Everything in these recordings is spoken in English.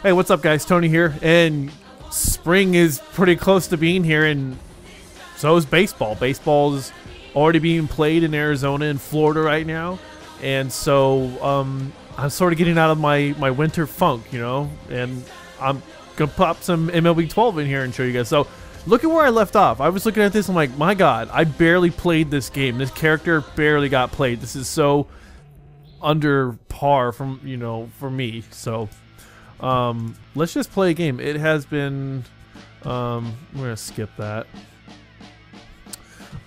Hey, what's up, guys? Tony here, and spring is pretty close to being here, and so is baseball. Baseball is already being played in Arizona and Florida right now, and so I'm sort of getting out of my winter funk, you know, and I'm gonna pop some MLB12 in here and show you guys. So look at where I left off. I was looking at this, I'm like, my God, I barely played this game. This character barely got played. This is so under par from, you know, for me. So let's just play a game. It has been we're gonna skip that.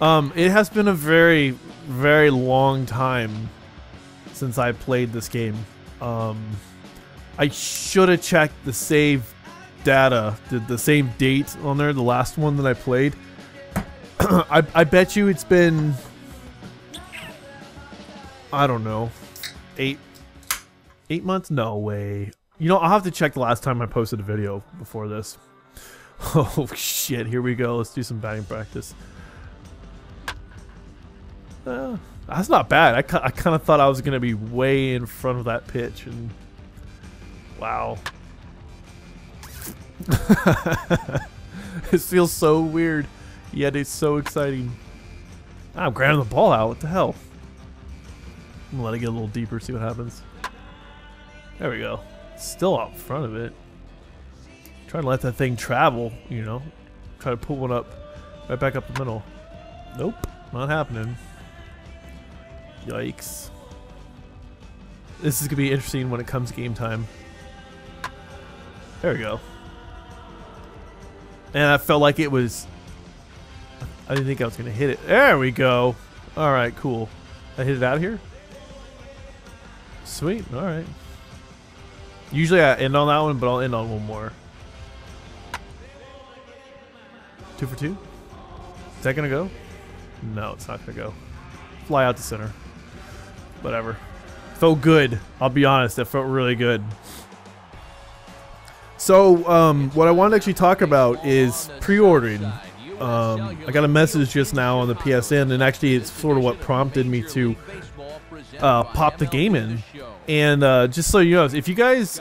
It has been a very, very long time since I played this game. I should have checked the save data, the save date on there, the last one that I played. I bet you it's been, I don't know, eight months? No way. You know, I'll have to check the last time I posted a video before this. Oh shit, here we go. Let's do some batting practice. That's not bad. I kind of thought I was going to be way in front of that pitch, and wow. It feels so weird, yet it's so exciting. I'm grabbing the ball out. What the hell? I'm gonna let it get a little deeper, see what happens. There we go. Still out front of it. Trying to let that thing travel, you know. Try to pull one up, right back up the middle. Nope, not happening. Yikes. This is gonna be interesting when it comes game time. There we go. And I felt like it was... I didn't think I was gonna hit it. There we go. Alright, cool. I hit it out of here? Sweet, alright. Usually I end on that one, but I'll end on one more. 2 for 2? Is that gonna go? No, it's not gonna go. Fly out to center. Whatever. Felt good. I'll be honest, it felt really good. So, what I want to actually talk about is pre-ordering. I got a message just now on the PSN, and actually it's sort of what prompted me to pop the game in. And just so you know, if you guys...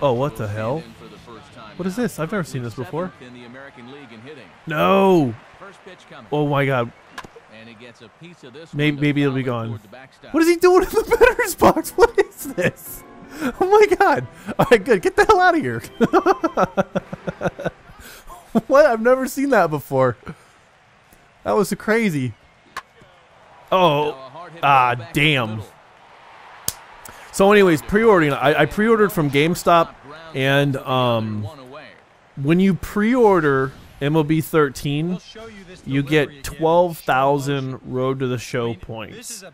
Oh, what the hell? What is this? I've never seen this before. No! Oh my God. Maybe it'll be gone. What is he doing in the batter's box? What is this? Oh my God. Alright, good. Get the hell out of here. What? I've never seen that before. That was crazy. Oh. Ah, damn. So anyways, pre-ordering. I pre-ordered from GameStop, and when you pre-order MLB13, you get 12,000 Road to the Show points.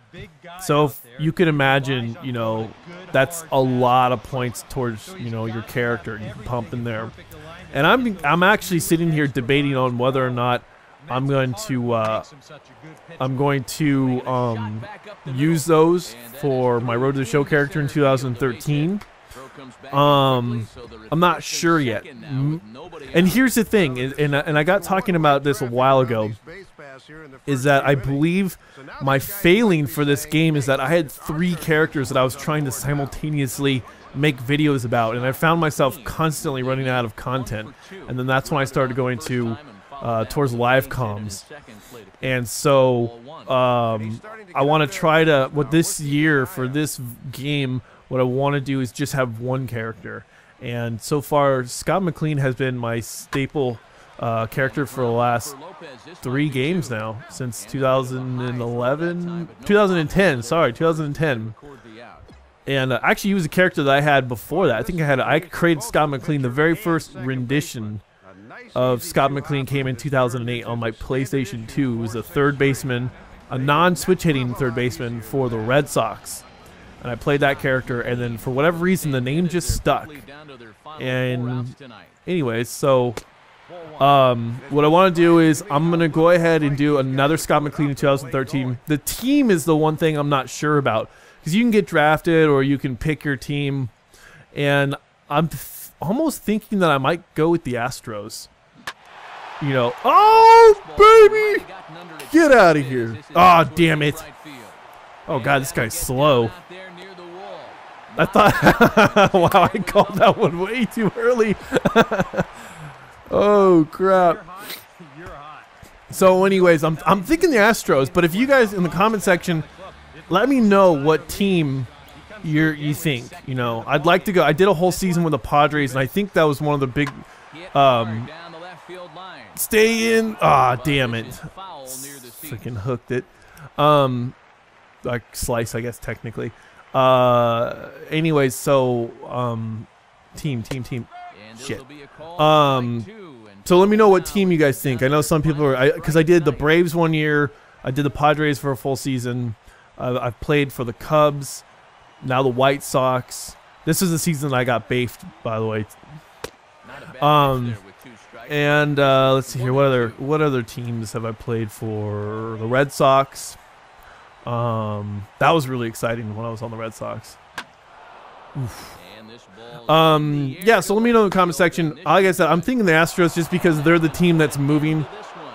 So if you can imagine, you know, that's a lot of points towards, you know, your character you can pump in there. And I'm actually sitting here debating on whether or not I'm going to use those for my Road to the Show character in 2013. I'm not sure yet. And here's the thing, and I got talking about this a while ago, is that I believe my failing for this game is that I had 3 characters that I was trying to simultaneously make videos about, and I found myself constantly running out of content. And then that's when I started going to towards live comms. And so I want to try to, this year for this game, what I want to do is just have one character. And so far, Scott McLean has been my staple character for the last 3 games now, since 2010. And actually, he was a character that I had before that. I created Scott McLean. The very first rendition of Scott McLean came in 2008 on my PlayStation 2. It was a third baseman, a non-switch hitting third baseman for the Red Sox. And I played that character, and then for whatever reason, the name just stuck. And anyways, so what I want to do is I'm going to go ahead and do another Scott McLean in 2013. The team is the one thing I'm not sure about, because you can get drafted or you can pick your team. And I'm almost thinking that I might go with the Astros. You know, oh, baby! Get out of here. Oh, damn it. Oh, God, this guy's slow. I thought, wow, I called that one way too early. Oh, crap. So anyways, I'm thinking the Astros, but if you guys in the comment section, let me know what team you think. You know, I'd like to go. I did a whole season with the Padres, and I think that was one of the big stay in. Ah, damn it. Freaking hooked it. Like slice, I guess, technically. Anyways, so team. Shit. So let me know what team you guys think. I know some people are, because I did the Braves one year. I did the Padres for a full season. I've played for the Cubs. Now the White Sox. This is the season I got based, by the way. And let's see here. What other teams have I played for? The Red Sox. That was really exciting when I was on the Red Sox. Oof. Yeah, so let me know in the comment section. Like I said, I'm thinking the Astros just because they're the team that's moving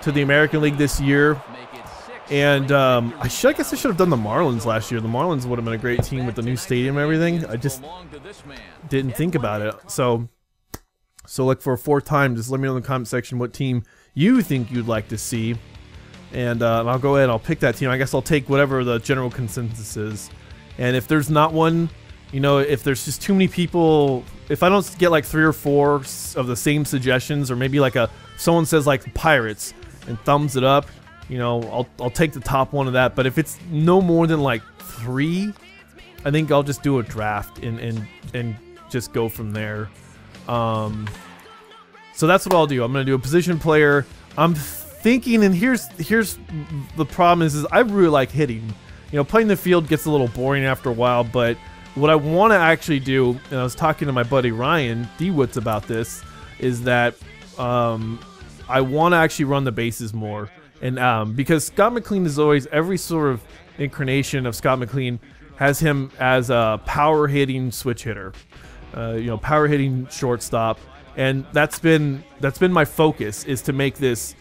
to the American League this year. And I guess I should have done the Marlins last year. The Marlins would have been a great team with the new stadium and everything. I just didn't think about it. So look, for a fourth time, just let me know in the comment section what team you think you'd like to see. And I'll go ahead and I'll pick that team. I guess I'll take whatever the general consensus is. And if there's not one, you know, if there's just too many people, if I don't get like 3 or 4 of the same suggestions, or maybe like someone says like Pirates and thumbs it up, you know, I'll take the top one of that. But if it's no more than like 3, I think I'll just do a draft and just go from there. So that's what I'll do. I'm gonna do a position player. I'm thinking, and here's the problem is I really like hitting. You know, playing the field gets a little boring after a while, but what I want to actually do, and I was talking to my buddy Ryan DeWitz about this, is that I want to actually run the bases more. And because Scott McLean is always, every sort of incarnation of Scott McLean has him as a power hitting switch hitter, you know, power hitting shortstop, and that's been my focus, is to make this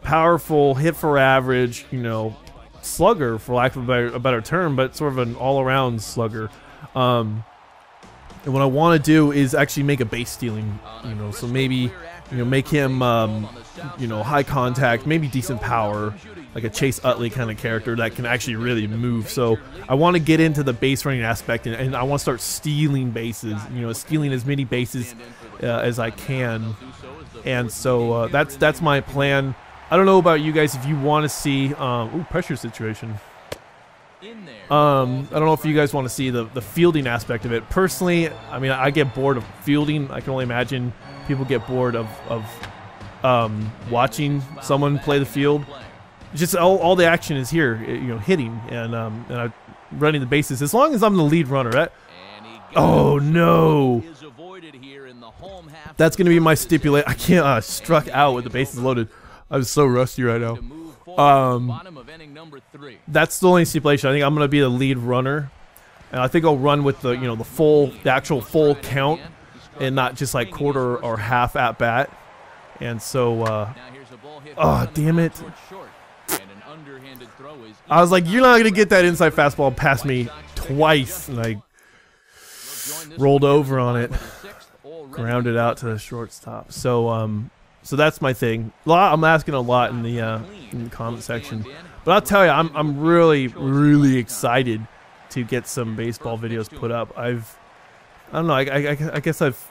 powerful hit for average, you know, slugger, for lack of a better term, but sort of an all-around slugger. And what I want to do is actually make a base stealing, you know, so maybe, you know, make him, you know, high contact, maybe decent power, like a Chase Utley kind of character that can actually really move. So I want to get into the base running aspect, and I want to start stealing bases, you know, stealing as many bases as I can. And so that's my plan. I don't know about you guys, if you want to see, ooh, pressure situation. I don't know if you guys want to see the fielding aspect of it. Personally, I mean, I get bored of fielding. I can only imagine people get bored of watching someone play the field. Just all the action is here, you know, hitting and running the bases. As long as I'm the lead runner. Oh no! That's going to be my stipulation. I can't struck out with the bases loaded. I'm so rusty right now. That's the only stipulation. I think I'm going to be the lead runner, and I think I'll run with the, you know, the actual full count, and not just like quarter or half at bat. And so, oh damn it! I was like, you're not going to get that inside fastball past me twice, and I rolled over on it, grounded out to the shortstop. So that's my thing. I'm asking a lot in the comment section, but I'll tell you, I'm really excited to get some baseball videos put up. I don't know. I guess I've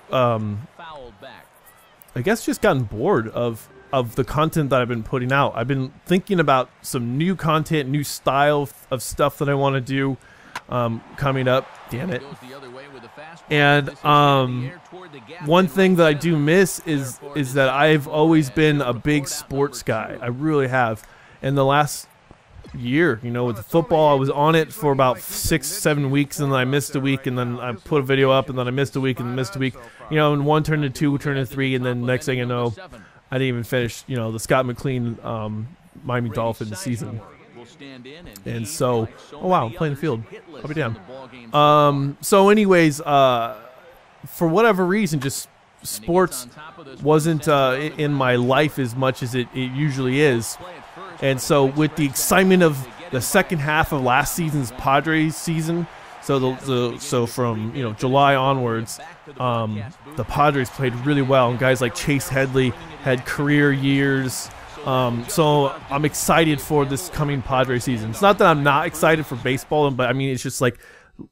just gotten bored of the content that I've been putting out. I've been thinking about some new content, new style of stuff that I want to do coming up. Damn it. And one thing that I do miss is that I've always been a big sports guy. I really have. In the last year, you know, with the football, I was on it for about 6-7 weeks, and then I missed a week, and then I put a video up, and then I missed a week, and missed a week. You know, and 1 turned to 2, turned to 3, and then next thing you know, I didn't even finish, you know, the Scott McLean Miami Dolphins season. And so, oh wow, I'm playing the field. I'll be down. So anyways, for whatever reason, just sports wasn't in my life as much as it usually is. And so with the excitement of the second half of last season's Padres season So from July onwards, the Padres played really well, and guys like Chase Headley had career years. So I'm excited for this coming Padres season. It's not that I'm not excited for baseball, but I mean it's just like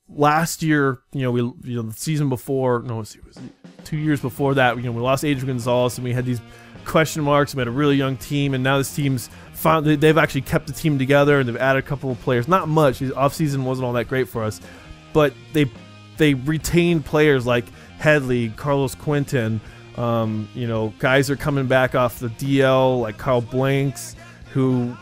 last year, the season before, no, it was 2 years before that, we lost Adrian Gonzalez, and we had these question marks. We had a really young team, and now this team's finally, they've actually kept the team together, and they've added a couple of players. Not much. The offseason wasn't all that great for us, but they retained players like Headley, Carlos Quinton. Guys are coming back off the DL like Kyle Blanks, who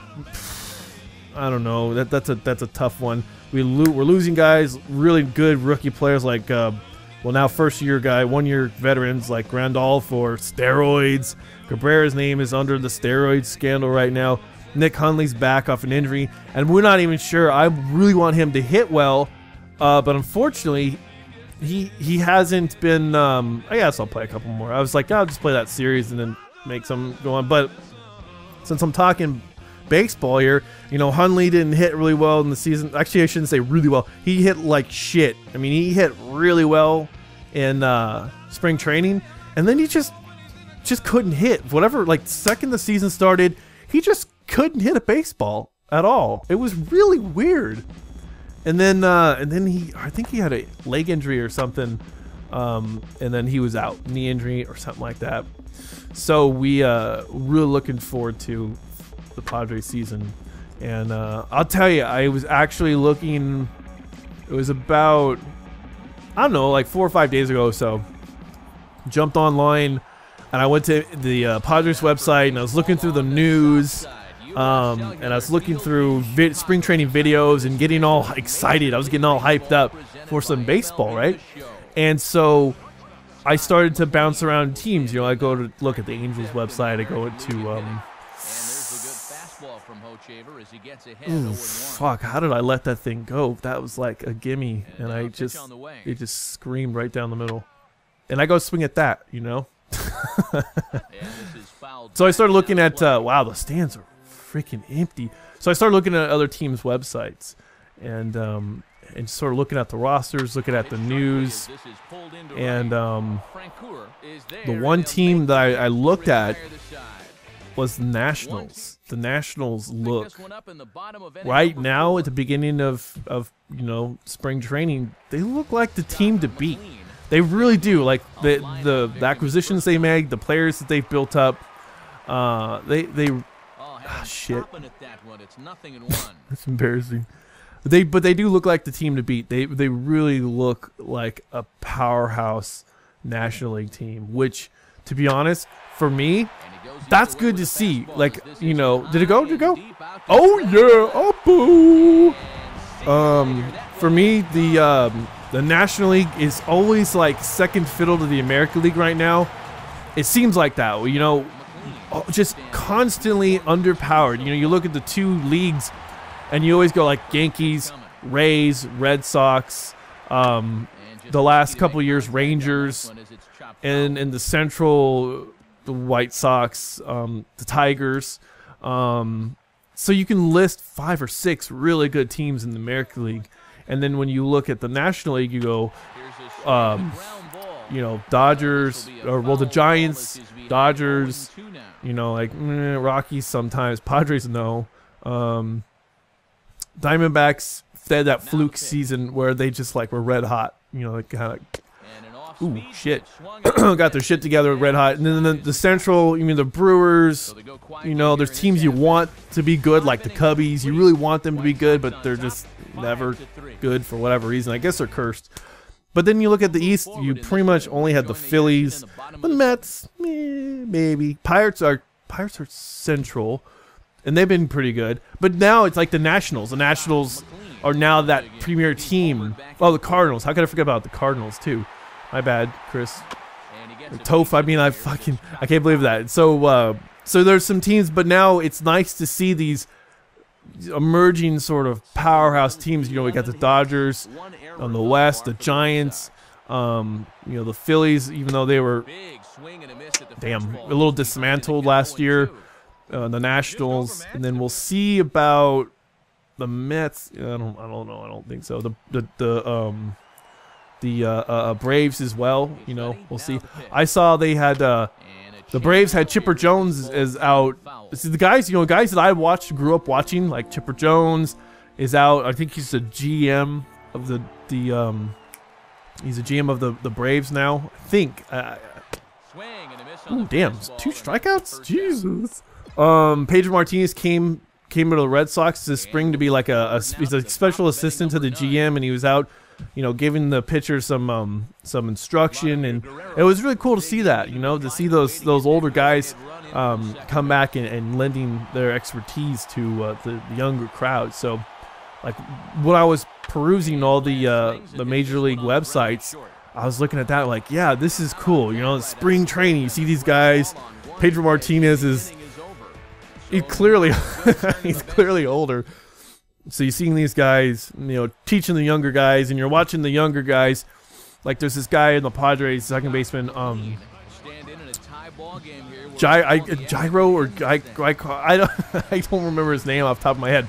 I don't know. That's a tough one. We're losing guys, really good rookie players like now first-year guy, 1-year veterans like Randolph for steroids. Cabrera's name is under the steroid scandal right now. Nick Hundley's back off an injury, and we're not even sure. I really want him to hit well, but unfortunately, he hasn't been. I guess I'll play a couple more. I was like, I'll just play that series and then make some go on. But since I'm talking baseball here, Hundley didn't hit really well in the season. Actually, I shouldn't say really well. He hit like shit. I mean, he hit really well in spring training, and then he just couldn't hit. Whatever, like second the season started, he just couldn't hit a baseball at all. It was really weird. And then I think he had a leg injury or something, and then he was out, knee injury or something like that. So we really looking forward to the Padres season, and I'll tell you, I was actually looking. It was about, I don't know, like 4 or 5 days ago or so. Jumped online, and I went to the Padres website, and I was looking through the news, and I was looking through spring training videos and getting all excited. I was getting all hyped up for some baseball, right? And so I started to bounce around teams. I go to look at the Angels website. I go to fuck, how did I let that thing go? That was like a gimme, and it just screamed right down the middle. And I go swing at that, So I started looking at, wow, the stands are freaking empty. So I started looking at other teams' websites, and sort of looking at the rosters, looking at the news, and the one team that I looked at was the Nationals. The Nationals look right now at the beginning of spring training. They look like the team to beat. They really do. Like the acquisitions they made, the players that they've built up. Shit. That's embarrassing. But they do look like the team to beat. They really look like a powerhouse National League team, which, to be honest, for me, that's good to see. Like, did it go? Did it go? Oh yeah! Oh boo! For me, the National League is always like second fiddle to the American League right now. It seems like that. Just constantly underpowered. You look at the two leagues, and you always go like Yankees, Rays, Red Sox. The last couple of years, Rangers, and in the Central, the White Sox, the Tigers. So you can list 5 or 6 really good teams in the American League, and then when you look at the National League, you go, Dodgers, the Giants, Dodgers, Rockies sometimes, Padres no. Diamondbacks, they had that fluke season where they just were red hot, kind of. Ooh, shit. Got their shit together, red hot. And then the Central, the Brewers, there's teams you want to be good, like the Cubbies. You really want them to be good, but they're just never good for whatever reason. I guess they're cursed. But then you look at the East, you pretty much only had the Phillies, the Mets, maybe. Pirates are Central, and they've been pretty good. But now it's like the Nationals. The Nationals are now that premier team. Oh, the Cardinals. How could I forget about the Cardinals, too? My bad, Chris. Toph, I can't believe that. So there's some teams, but now it's nice to see these emerging sort of powerhouse teams. We got the Dodgers on the West, the Giants, the Phillies, even though they were, a little dismantled last year, the Nationals, and then we'll see about the Mets. I don't know. I don't think so. The Braves as well. You know, we'll see. I saw they had the Braves had Chipper Jones is out. This is the guys, you know, guys that I grew up watching, like Chipper Jones is out. I think he's the GM of he's a GM of the Braves now. I think. Ooh, damn, 2 strikeouts. Jesus. Pedro Martinez came to the Red Sox this spring to be like he's a special assistant to the GM, and he was out, you know, giving the pitcher some instruction, and it was really cool to see that, you know, to see those older guys come back and lending their expertise to the younger crowd. So, like, when I was perusing all the major league websites, I was looking at that like, yeah, this is cool. You know, spring training, you see these guys. Pedro Martinez he's clearly older. So you're seeing these guys, you know, teaching the younger guys, and you're watching the younger guys. Like, there's this guy in the Padres, second baseman, Gyro or I don't remember his name off the top of my head.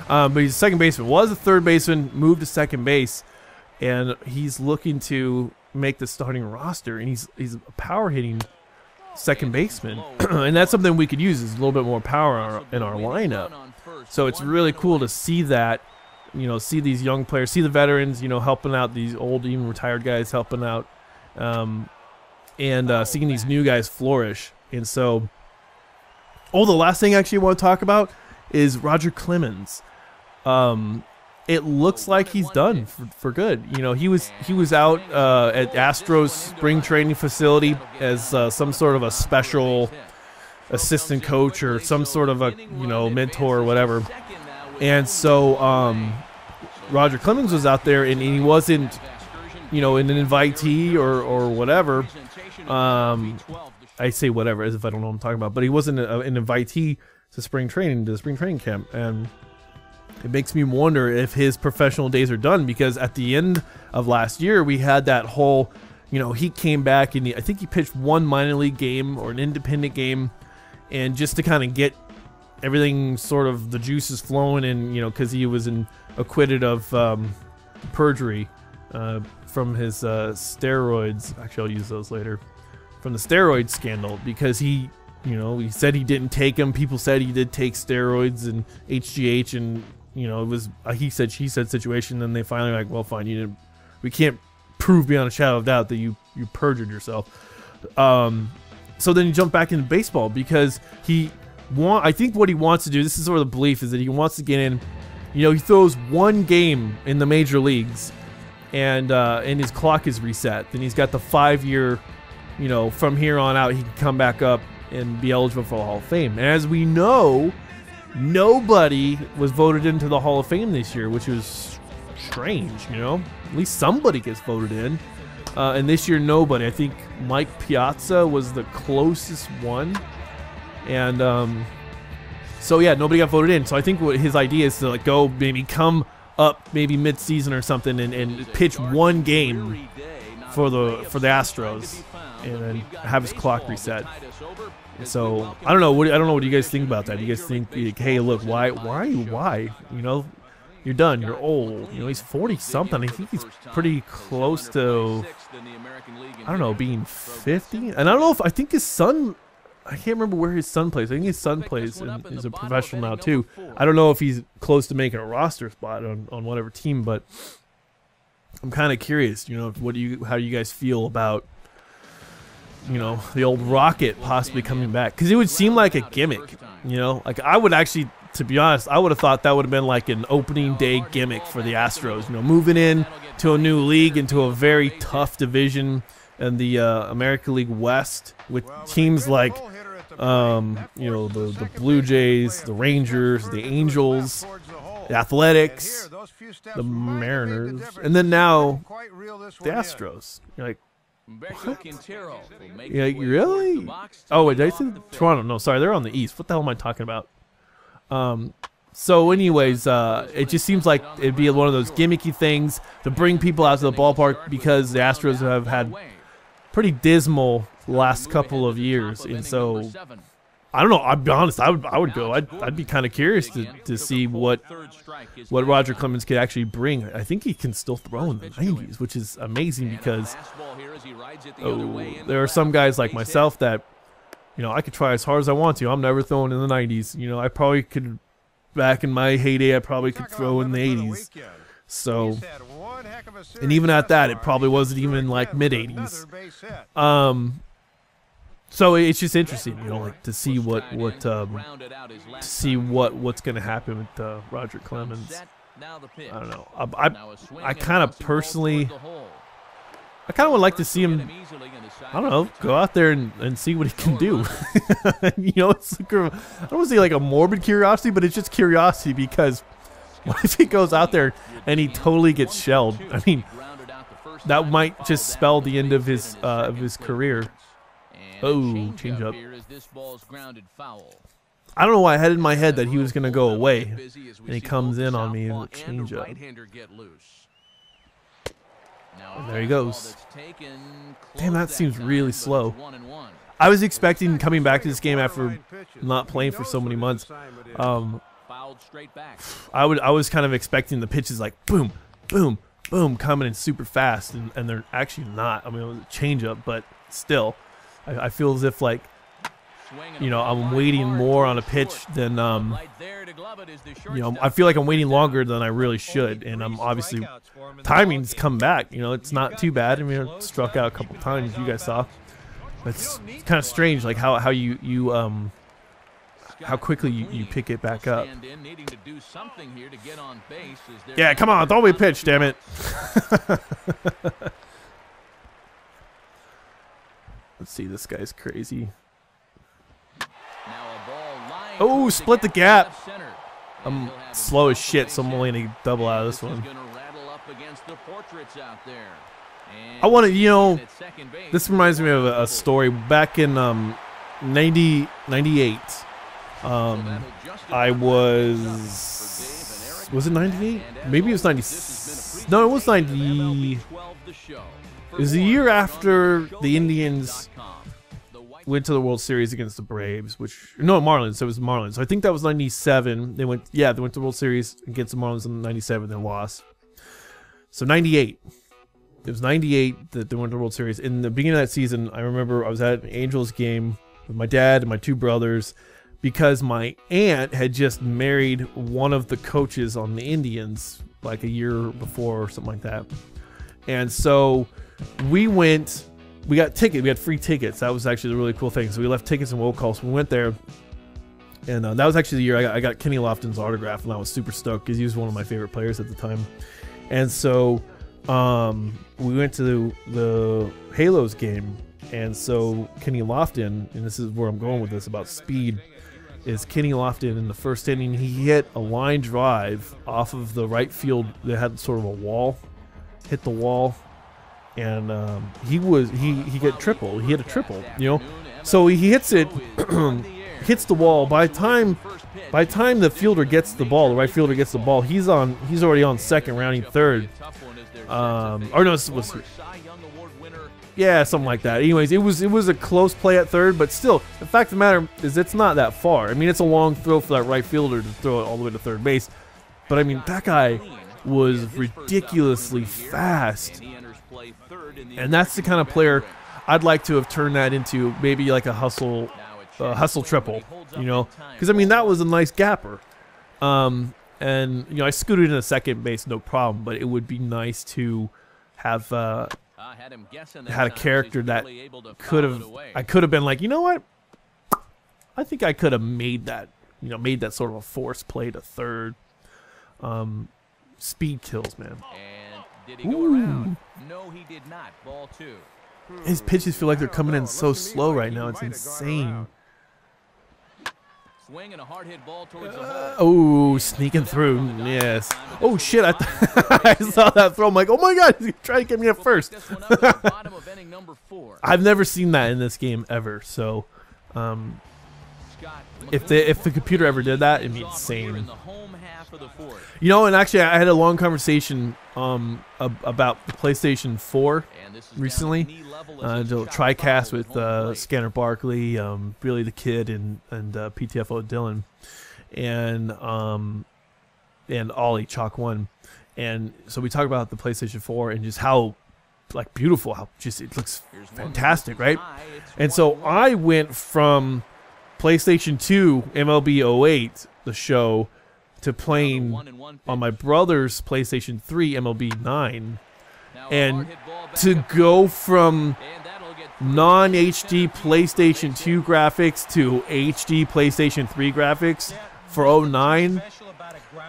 But he's a second baseman. Was a third baseman, moved to second base, and he's looking to make the starting roster. And he's a power hitting second baseman, and that's something we could use, is a little bit more power in our lineup. So it's really cool to see that, you know, see these young players, see the veterans, you know, helping out these old, even retired guys helping out, and seeing these new guys flourish. And so, the last thing I actually want to talk about is Roger Clemens. It looks like he's done for good. You know, he was out at Astros spring training facility as some sort of a special assistant coach or some sort of a, you know, mentor or whatever. And so Roger Clemens was out there, and he wasn't, you know, an invitee or whatever. I say whatever as if I don't know what I'm talking about, but he wasn't an invitee to the spring training camp. And it makes me wonder if his professional days are done, because at the end of last year, we had that whole, you know, he came back and I think he pitched one minor league game or an independent game, and just to kind of get everything sort of the juices flowing, and, you know, because he was acquitted of perjury from his steroids. Actually, I'll use those later. From the steroid scandal, because he, you know, he said he didn't take them. People said he did take steroids and HGH, and, you know, it was a he said she said situation. Then they finally like, well, fine, you didn't. We can't prove beyond a shadow of doubt that you perjured yourself. So then he jumped back into baseball because I think what he wants to do, this is sort of the belief, is that he wants to get in. You know, he throws one game in the major leagues, and his clock is reset. Then he's got the 5-year, you know, from here on out he can come back up and be eligible for the Hall of Fame. And as we know, nobody was voted into the Hall of Fame this year, which was strange, you know. At least somebody gets voted in. And this year, nobody. I think Mike Piazza was the closest one. And so, yeah, nobody got voted in. So I think what his idea is to, like, go maybe come up maybe mid-season or something and pitch one game for the Astros, and then have his clock reset. So I don't know. I don't know what you guys think about that. You guys think, hey, look, why? You know, you're done. You're old. You know, he's 40 something. I think he's pretty close to, I don't know, being 50. And I don't know if, I think his son, I can't remember where his son plays. I think his son plays and is a professional now too. I don't know if he's close to making a roster spot on whatever team, but I'm kind of curious. You know, how do you guys feel about, you know, the old Rocket possibly coming back? Because it would seem like a gimmick, you know. Like, I would actually, to be honest, I would have thought that would have been like an opening day gimmick for the Astros. You know, moving in to a new league, into a very tough division in the American League West, with teams like, you know, the Blue Jays, the Rangers, the Angels, the Athletics, the Mariners, and then now the Astros. You're like, what? Yeah, really? Oh, wait, did I say Toronto? No, sorry, they're on the East. What the hell am I talking about? So anyways, it just seems like it'd be one of those gimmicky things to bring people out to the ballpark, because the Astros have had pretty dismal last couple of years, and so I don't know. I'll be honest. I would go. I'd be kind of curious to see what Roger Clemens could actually bring. I think he can still throw in the 90s, which is amazing because there are some guys like myself that, you know, I could try as hard as I want to. I'm never throwing in the 90s. You know, I probably could, back in my heyday, I probably could throw in the 80s. So, and even at that, it probably wasn't even like mid 80s. So it's just interesting, you know, like to see what's going to happen with Roger Clemens. I don't know. I kind of personally, I kind of would like to see him, I don't know, go out there and see what he can do. You know, it's like I don't want to say like a morbid curiosity, but it's just curiosity because what if he goes out there and he totally gets shelled? I mean, that might just spell the end of his career. Oh, change up. I don't know why I had in my head that he was going to go away, and he comes in on me and change up. And there he goes. Damn, that seems really slow. I was expecting coming back to this game after not playing for so many months. I was kind of expecting the pitches like boom, boom, boom coming in super fast, and they're actually not. I mean, it was a change up, but still. I feel as if, like, you know, I'm waiting more on a pitch than, you know, I feel like I'm waiting longer than I really should. And I'm obviously, timing's come back. You know, it's not too bad. I mean, I struck out a couple times, you guys saw. It's kind of strange, like, how quickly you pick it back up. Yeah, come on, throw me a pitch, damn it. Let's see, this guy's crazy. Oh, split the gap. I'm slow as shit, so I'm only going to double out of this one. I want to, you know, this reminds me of a story. Back in 98, I was it 98? Maybe it was 90. No, it was 90. It was the year after the Indians went to the World Series against the Braves, Marlins. So it was Marlins. So I think that was 97. They went to the World Series against the Marlins in 97 and lost. So 98. It was 98 that they went to the World Series. In the beginning of that season, I remember I was at an Angels game with my dad and my two brothers because my aunt had just married one of the coaches on the Indians like a year before or something like that. And so we got tickets. We had free tickets. That was actually the really cool thing. So we left tickets in roll call. So we went there, and that was actually the year I got Kenny Lofton's autograph, and I was super stoked because he was one of my favorite players at the time. And so we went to the Halos game, and so Kenny Lofton, and this is where I'm going with this about speed, is Kenny Lofton in the first inning. He hit a line drive off of the right field that had sort of a wall, hit the wall. And he got triple. He hit a triple, you know. So he hits it, hits the wall. By the time the fielder gets the ball, the right fielder gets the ball, he's already on second, rounding third. Or no, yeah, something like that. Anyways, it was a close play at third, but still, the fact of the matter is it's not that far. I mean, it's a long throw for that right fielder to throw it all the way to third base, but I mean that guy was ridiculously fast. And that's the kind of player I'd like to have turned that into, maybe like a hustle triple, you know, because I mean that was a nice gapper. And you know, I scooted in a second base, no problem, but it would be nice to have had a character that I could have been like, you know what, I think I could have made that sort of a forced play to third. Speed kills, man. Did he go around? No, he did not. Ball two. His pitches feel like they're coming in so slow right now. It's insane. Swing and a hard hit ball towards the hole. Oh, sneaking through. Yes. Oh shit! I saw that throw. I'm like, oh my god, he's trying to get me at first. Bottom of inning number 4. I've never seen that in this game ever. So, if the computer ever did that, it'd be insane. You know, and actually, I had a long conversation about the PlayStation 4 recently. A TriCast with Scanner Barkley, Really the Kid, and PTFO Dylan, and Ollie Chalk 1. And so we talk about the PlayStation 4 and just how beautiful, how just it looks fantastic, right? And so I went from PlayStation 2 MLB08, the show, to playing on my brother's PlayStation 3 MLB9, and to go from non-HD PlayStation 2 graphics to HD PlayStation 3 graphics for 09.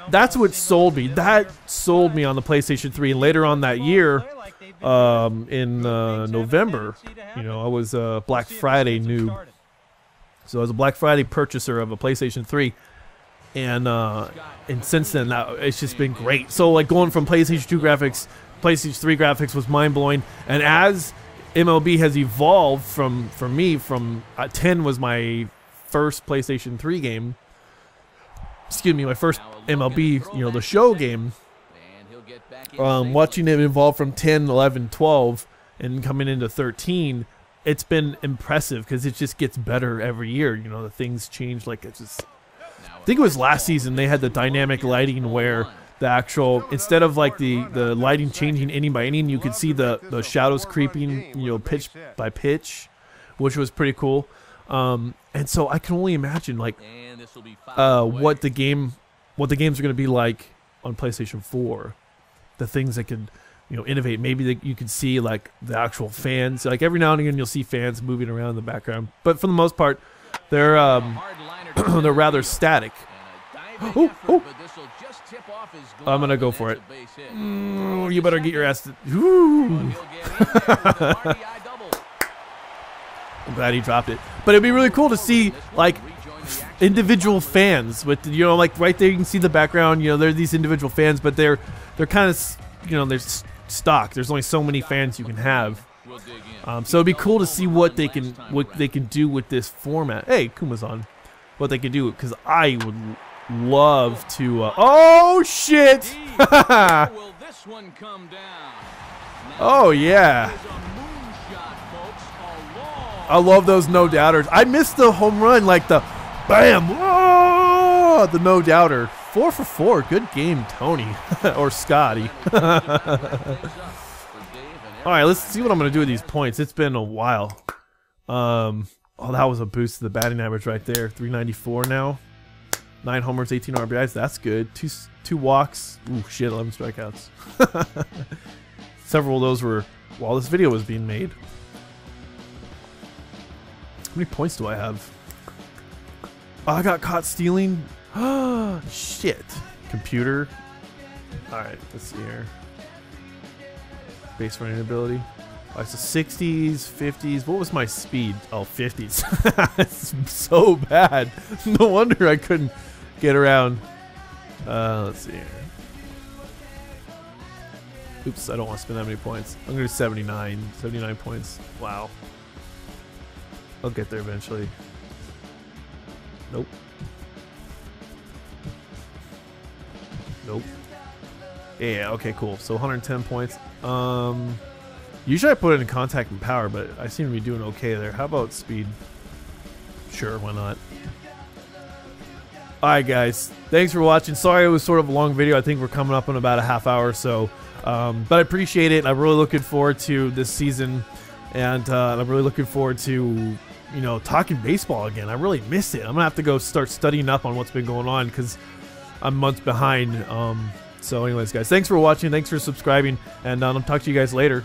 That's what sold me. That sold me on the PlayStation 3. And later on that year, in November, you know, I was a Black Friday noob. So I was a Black Friday purchaser of a PlayStation 3. And since then, it's just been great. So like going from PlayStation 2 graphics, PlayStation 3 graphics was mind-blowing. And as MLB has evolved for me, 10 was my first PlayStation 3 game. Excuse me, my first MLB, you know, the show game. Watching it evolve from 10, 11, 12, and coming into 13, it's been impressive because it just gets better every year. You know, the things change. Like, it's just, I think it was last season they had the dynamic lighting where the actual, instead of like the lighting changing inning by inning, you could see the shadows creeping, you know, pitch by pitch, which was pretty cool. And so I can only imagine like what the games are going to be like on PlayStation 4. The things that could, you know, innovate. Maybe that you could see like the actual fans. Like every now and again you'll see fans moving around in the background, but for the most part, they're they're rather static. Oh. I'm gonna go for it. You better get your ass. I'm glad he dropped it. But it'd be really cool to see like individual fans with, you know, like right there you can see the background. You know, there are these individual fans, but they're kind of, you know, they're stock. There's only so many fans you can have. So it'd be cool to see what they can do with this format. Hey, Kuma's on. What they can do, because I would love to. Oh shit! Oh yeah. I love those no doubters. I missed the home run, like the bam, whoa, the no doubter. 4 for 4. Good game, Tony or Scotty. All right, let's see what I'm gonna do with these points. It's been a while. Oh, that was a boost to the batting average right there. 394 now. 9 homers, 18 RBIs. That's good. Two walks. Ooh, shit, 11 strikeouts. Several of those were while this video was being made. How many points do I have? Oh, I got caught stealing. Shit. Computer. Alright, let's see here. Base running ability. Alright, so 60s, 50s. What was my speed? Oh, 50s. It's so bad. No wonder I couldn't get around. Let's see here. Oops, I don't want to spend that many points. I'm going to do 79 points. Wow. I'll get there eventually. Nope. Nope. Yeah, okay, cool. So 110 points. Usually I put it in contact and power, but I seem to be doing okay there. How about speed? Sure, why not? Alright guys, thanks for watching. Sorry it was sort of a long video. I think we're coming up on about a half hour or so. But I appreciate it. I'm really looking forward to this season. And I'm really looking forward to, you know, talking baseball again. I really miss it. I'm going to have to go start studying up on what's been going on because I'm months behind. So anyways, guys, thanks for watching. Thanks for subscribing. And I'll talk to you guys later.